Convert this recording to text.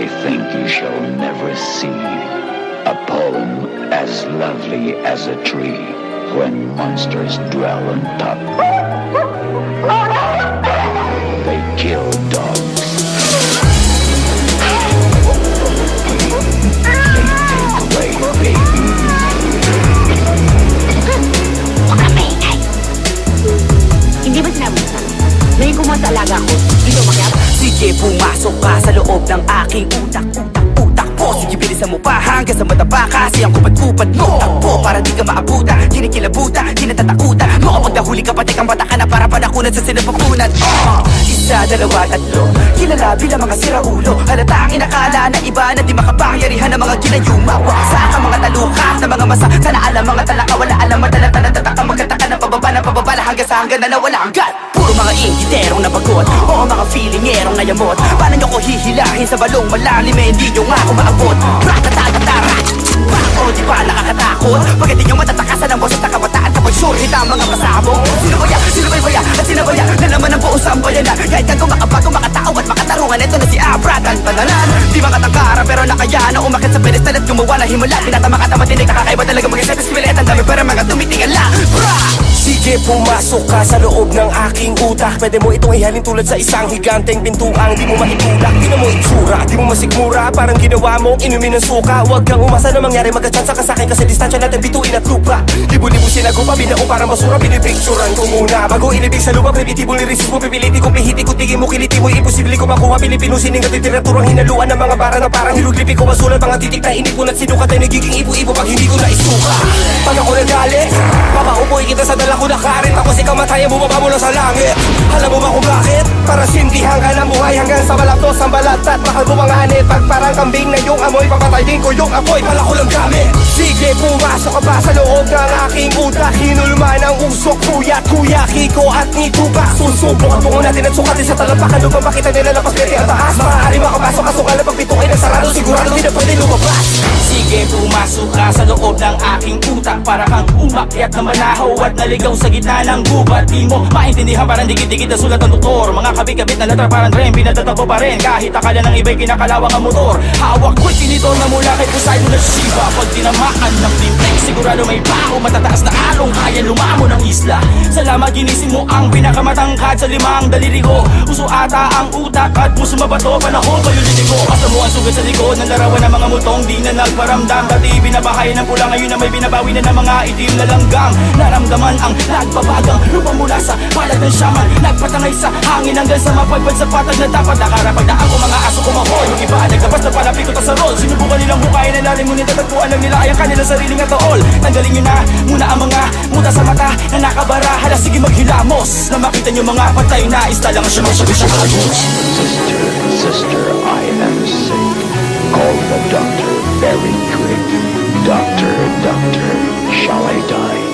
I think you shall never see a poem as lovely as a tree when monsters dwell on top. They kill dogs. They take away babies. Huwag kang maingay! Hindi ba sinabi mo sa akin? Ngayon kumuha sa alaga ko, dito makyat? Sige, pumasok ka sa loob ng aking utak po. Sige, bilisan mo pa hanggang sa mataba kasi ang kupad-kupad mo takbo para di ka maabuta, kinikilabuta, kinatatakutan mo kapag nahuli ka pati kang bata ka na para panakunan sa sinapapunan. Isa, dalawa, tatlo, kilala bilang mga siraulo, halata ang inakala na iba na di makapangyarihan ng mga ginayuma. Waksa ka mga talukas na mga masa, sana alam mga talaka, wala alam madala-tala tataka magkataka ng pababa hanggang sa hanggang na nawala hanggan. Puro mga ingiterong nabagot o mga feelingerong nayamot. Paano nyo ko hihilahin sa balong malalim eh hindi nyo nga ako maabot. Ratatatara, o di ba nakakatakot? Pag hindi nyo matatakasan ang boses na kabataan kapag sure hit ang mga pasabog. Sino ba yan? Sino ba'y baya? At sino ba yan? Na naman ang buong sambayanan. Kahit kang kumakabago makatao at makatarungan, ito na si Abra Tantananan. Di makatangkara pero nakaya na umakit sa pedestal at gumawa na himala. Tinatama ka tamatinig, nakakaiba talaga mag-isip espilet. Ang dami pero mga tumitingala. Sige, pumasok ka sa loob ng aking utak. Pwede mo itong ihalin tulad sa isang higanteng pintuang di mo maitulak. Di na mo itsura, di mo masigmura. Parang ginawa mong inumin ng suka. Huwag kang umasa na mangyari, magkachansa ka sa'kin kasi distansya natin bituin at lupa. Libo-libo sinagupa, binao para masura. Binipicturan ko muna bago inibig sa lupa. Previtibong lirisis mo, pipiliti kong pihiti ko. Tingin mo, kiliti mo, imposible ko makuha. Pilipino sining at literaturang hinaluan ng mga bara na parang hiluglipi ko masulat. Mga titik na inipon at sinukat ay nagiging ibo-ibo pag hindi ko naisuka. Pag ako nagalit, papaupoy kita sa dala ko na karit. Tapos ikaw mataya bumaba mula sa langit. Alam mo ba kung bakit? Para sindihan ka ng buhay hanggang sa malaptos ang balat at bakal bumanganit. Pag parang kambing na yung amoy, papatay din ko yung apoy. Pala ko lang gamit. Sige, pumasok ka pa sa loob ng aking utak. Hinulman ang usok, kuya, Kiko at ni Tupac. Susubok natin at sukatin sa talampakan. Lupang makita nila lapas pwede ang taas. Maaari makapasok kasukal na pagpito ay nagsarado. Sigurado di na pwede lumabas. Sige, pumasok ka sa loob ng aking utak. Para kang umakyat na manahaw at naligaw sa gitna ng gubat. Di mo maintindihan parang dikit-dikit na sulat ng doktor. Mga kabit-kabit na letra parang tren, pinatatakbo pa rin kahit akala ng iba'y kinakalawang ang motor. Hawak ko'y tinidor na mula kay Poseidon at Shiva. Pag tinamaan ng timpek, sigurado may bao. Matataas na along kaya lumamo ng isla. Salamat ginising mo ang pinakamatangkad sa limang daliri ko. Uso ata ang utak at puso mabato. Panahon pa yung ko. Basta mo ang sugat sa likod ng larawan ng mga multong di na nagparamdam. Dati binabahay ng pula, ngayon na may binabawi na ng mga itim na langgam. Naramdaman ang nagbabagang lupa mula sa balag ng shaman. Nagpatangay sa hangin hanggang sa mapagpad sa patag na dapat nakarapagdaan ko mga aso kumahoy. Yung iba nagkabas na palapit ko sa rol. Sinubukan nilang bukayin na lalim ngunit tatagpuan lang nila ay ang kanilang sariling atool. Tanggalin nyo na muna ang mga muta sa mata na nakabara. Hala sige maghilamos na makita nyo mga patay na istalang sumasabi sa kalbos. Sister, I am sick. Call the doctor very quick. Doctor, shall I die?